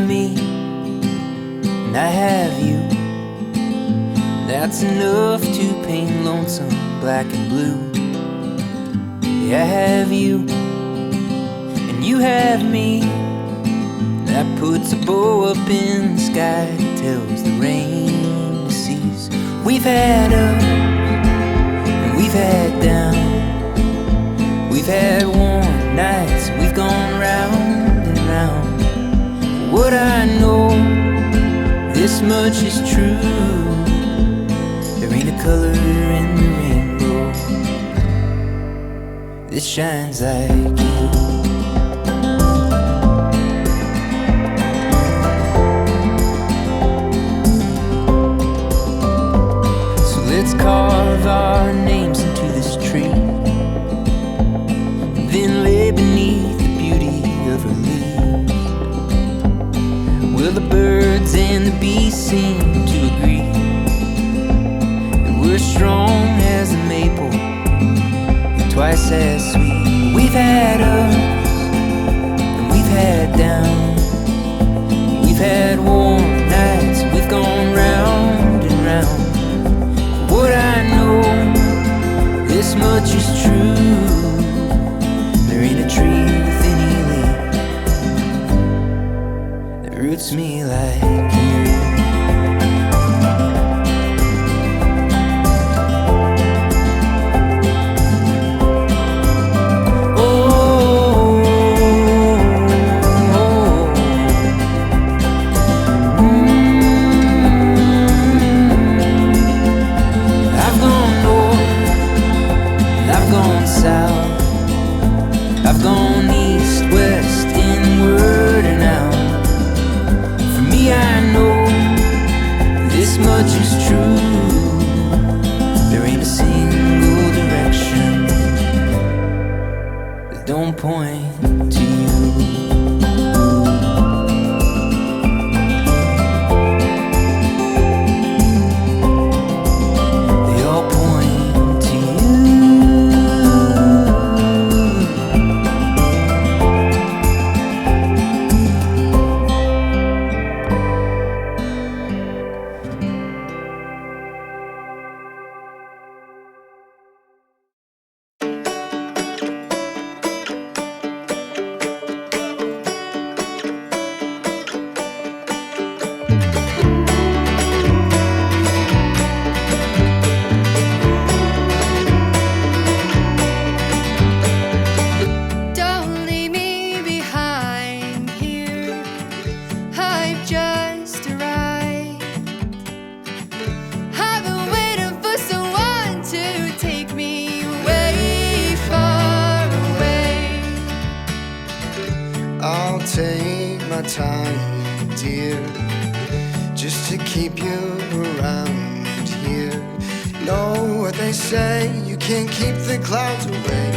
me, and I have you. That's enough to paint lonesome black and blue. Yeah, I have you, and you have me. That puts a bow up in the sky, tells the rain to cease. We've had up, and we've had down. We've had warm nights, we've gone round and round. What I know, this much is true. There ain't a color in the rainbow that shines like you. So let's carve our names into this tree, and then lay beneath the beauty of her leaves. Well, the birds and the bees seem to agree that we're strong as a maple and twice as sweet. We've had ups and we've had downs. We've had warm nights, we've gone round and round. What I know, this much is true. There ain't a tree with any leaf that roots me like you. I've gone east, west, inward and out. For me, I know this much is true. There ain't a single direction that don't point to you. I'll take my time, dear, just to keep you around here. Know what they say, you can't keep the clouds away.